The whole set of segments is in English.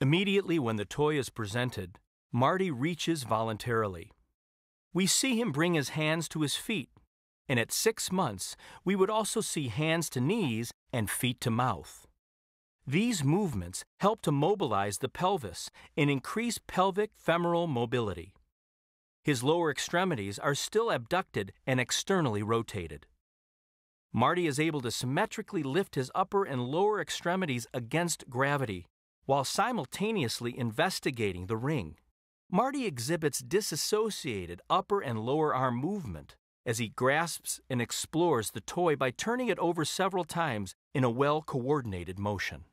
Immediately when the toy is presented, Marty reaches voluntarily. We see him bring his hands to his feet, and at 6 months, we would also see hands to knees and feet to mouth. These movements help to mobilize the pelvis and increase pelvic femoral mobility. His lower extremities are still abducted and externally rotated. Marty is able to symmetrically lift his upper and lower extremities against gravity while simultaneously investigating the ring. Marty exhibits disassociated upper and lower arm movement as he grasps and explores the toy by turning it over several times in a well-coordinated motion.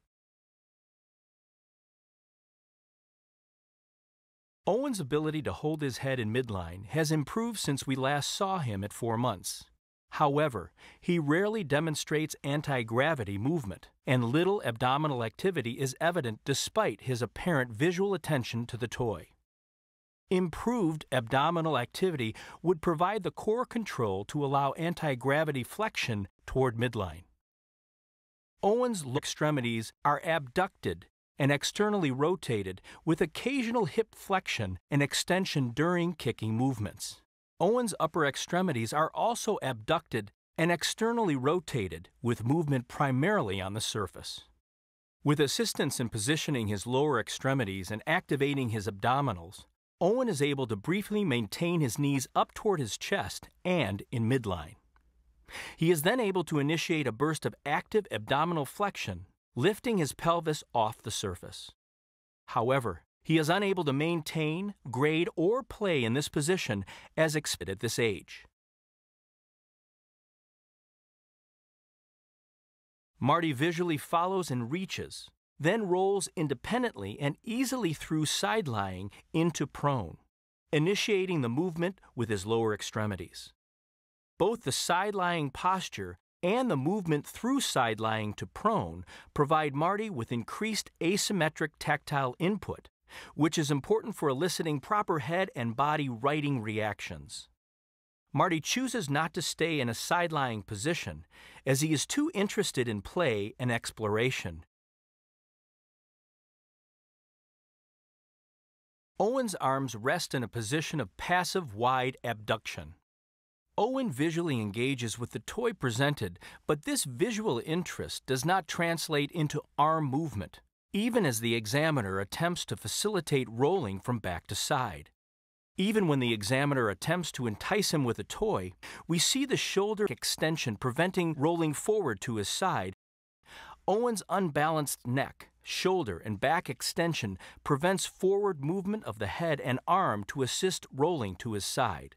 Owen's ability to hold his head in midline has improved since we last saw him at 4 months. However, he rarely demonstrates anti-gravity movement, and little abdominal activity is evident despite his apparent visual attention to the toy. Improved abdominal activity would provide the core control to allow anti-gravity flexion toward midline. Owen's lower extremities are abducted and externally rotated with occasional hip flexion and extension during kicking movements. Owen's upper extremities are also abducted and externally rotated with movement primarily on the surface. With assistance in positioning his lower extremities and activating his abdominals, Owen is able to briefly maintain his knees up toward his chest and in midline. He is then able to initiate a burst of active abdominal flexion, lifting his pelvis off the surface. However, he is unable to maintain, grade, or play in this position as expected at this age. Marty visually follows and reaches, then rolls independently and easily through side lying into prone, initiating the movement with his lower extremities. Both the side lying posture and the movement through side lying to prone provide Marty with increased asymmetric tactile input, which is important for eliciting proper head and body righting reactions. Marty chooses not to stay in a side-lying position as he is too interested in play and exploration. Owen's arms rest in a position of passive wide abduction. Owen visually engages with the toy presented, but this visual interest does not translate into arm movement, even as the examiner attempts to facilitate rolling from back to side. Even when the examiner attempts to entice him with a toy, we see the shoulder extension preventing rolling forward to his side. Owen's unbalanced neck, shoulder, and back extension prevents forward movement of the head and arm to assist rolling to his side.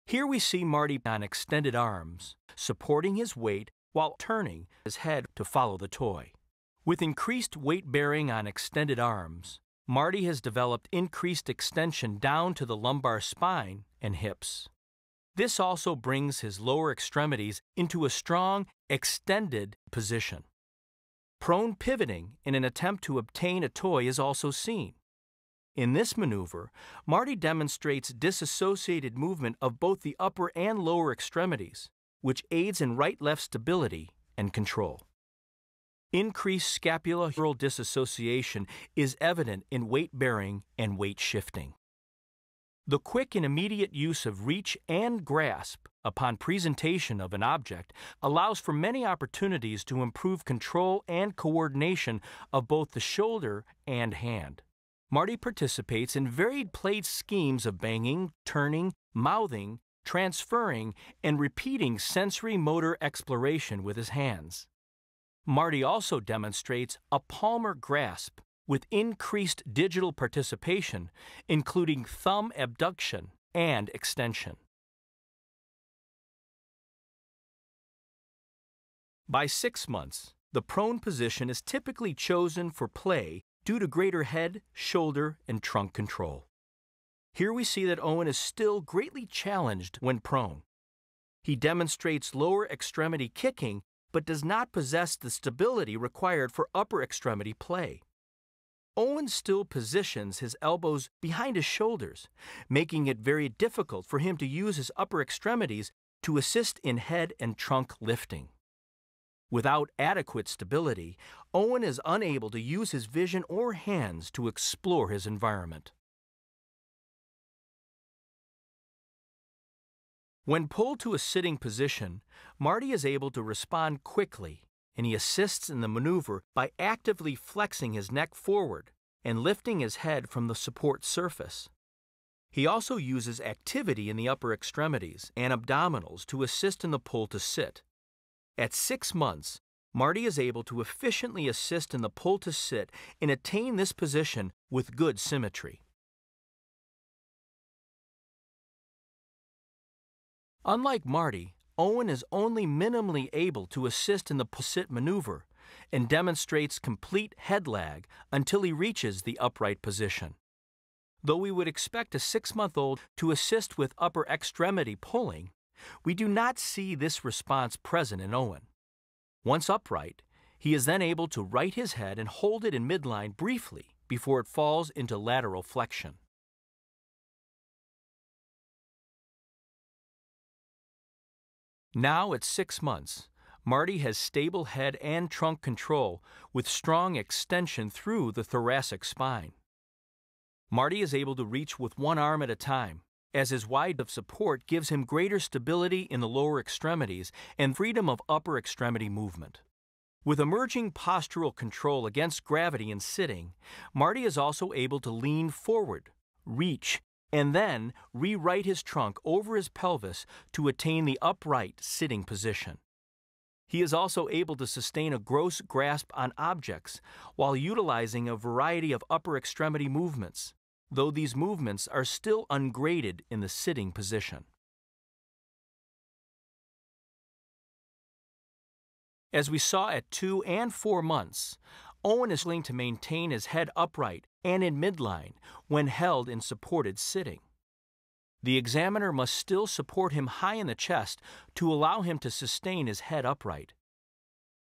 Here we see Marty on extended arms, supporting his weight while turning his head to follow the toy. With increased weight bearing on extended arms, Marty has developed increased extension down to the lumbar spine and hips. This also brings his lower extremities into a strong, extended position. Prone pivoting in an attempt to obtain a toy is also seen. In this maneuver, Marty demonstrates disassociated movement of both the upper and lower extremities, which aids in right-left stability and control. Increased scapulohumeral disassociation is evident in weight bearing and weight shifting. The quick and immediate use of reach and grasp upon presentation of an object allows for many opportunities to improve control and coordination of both the shoulder and hand. Marty participates in varied play schemes of banging, turning, mouthing, transferring, and repeating sensory motor exploration with his hands. Marty also demonstrates a palmar grasp with increased digital participation, including thumb abduction and extension. By 6 months, the prone position is typically chosen for play due to greater head, shoulder, and trunk control. Here we see that Owen is still greatly challenged when prone. He demonstrates lower extremity kicking, but does not possess the stability required for upper extremity play. Owen still positions his elbows behind his shoulders, making it very difficult for him to use his upper extremities to assist in head and trunk lifting. Without adequate stability, Owen is unable to use his vision or hands to explore his environment. When pulled to a sitting position, Marty is able to respond quickly, and he assists in the maneuver by actively flexing his neck forward and lifting his head from the support surface. He also uses activity in the upper extremities and abdominals to assist in the pull to sit. At 6 months, Marty is able to efficiently assist in the pull to sit and attain this position with good symmetry. Unlike Marty, Owen is only minimally able to assist in the pull-sit maneuver and demonstrates complete head lag until he reaches the upright position. Though we would expect a 6-month-old to assist with upper extremity pulling, we do not see this response present in Owen. Once upright, he is then able to right his head and hold it in midline briefly before it falls into lateral flexion. Now at 6 months, Marty has stable head and trunk control with strong extension through the thoracic spine. Marty is able to reach with one arm at a time, as his wide of support gives him greater stability in the lower extremities and freedom of upper extremity movement. With emerging postural control against gravity in sitting, Marty is also able to lean forward, reach, and then re-right his trunk over his pelvis to attain the upright sitting position. He is also able to sustain a gross grasp on objects while utilizing a variety of upper extremity movements, though these movements are still ungraded in the sitting position. As we saw at 2 and 4 months, Owen is willing to maintain his head upright and in midline when held in supported sitting. The examiner must still support him high in the chest to allow him to sustain his head upright.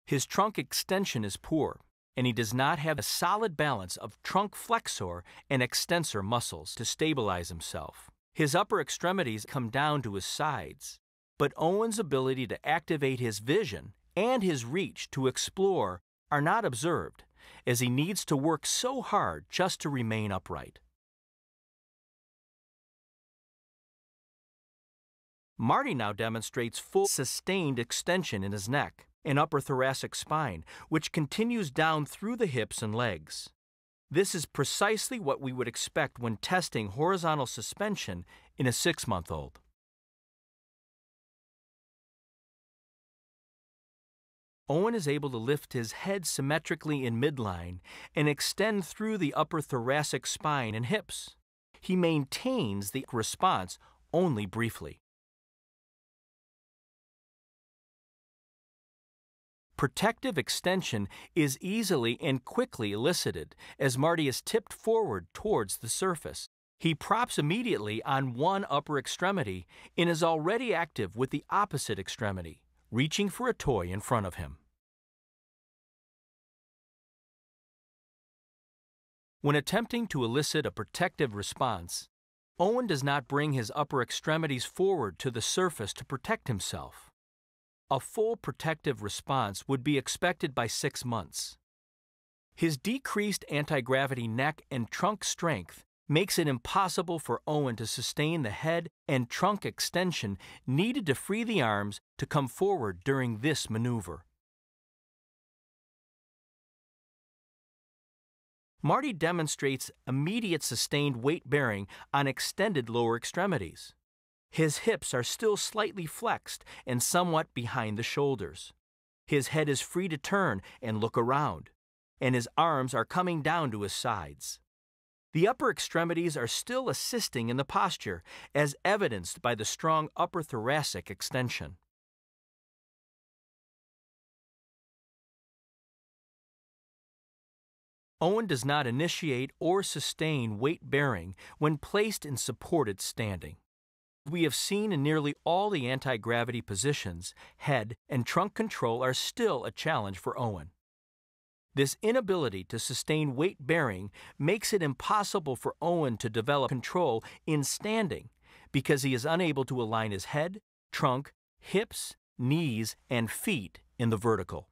His trunk extension is poor, and he does not have a solid balance of trunk flexor and extensor muscles to stabilize himself. His upper extremities come down to his sides, but Owen's ability to activate his vision and his reach to explore are not observed, as he needs to work so hard just to remain upright. Marty now demonstrates full sustained extension in his neck and upper thoracic spine, which continues down through the hips and legs. This is precisely what we would expect when testing horizontal suspension in a 6-month-old. Owen is able to lift his head symmetrically in midline and extend through the upper thoracic spine and hips. He maintains the response only briefly. Protective extension is easily and quickly elicited as Marty is tipped forward towards the surface. He props immediately on one upper extremity and is already active with the opposite extremity, reaching for a toy in front of him. When attempting to elicit a protective response, Owen does not bring his upper extremities forward to the surface to protect himself. A full protective response would be expected by 6 months. His decreased anti-gravity neck and trunk strength makes it impossible for Owen to sustain the head and trunk extension needed to free the arms to come forward during this maneuver. Marty demonstrates immediate sustained weight bearing on extended lower extremities. His hips are still slightly flexed and somewhat behind the shoulders. His head is free to turn and look around, and his arms are coming down to his sides. The upper extremities are still assisting in the posture, as evidenced by the strong upper thoracic extension. Owen does not initiate or sustain weight bearing when placed in supported standing. We have seen in nearly all the anti-gravity positions, head and trunk control are still a challenge for Owen. This inability to sustain weight bearing makes it impossible for Owen to develop control in standing because he is unable to align his head, trunk, hips, knees, and feet in the vertical.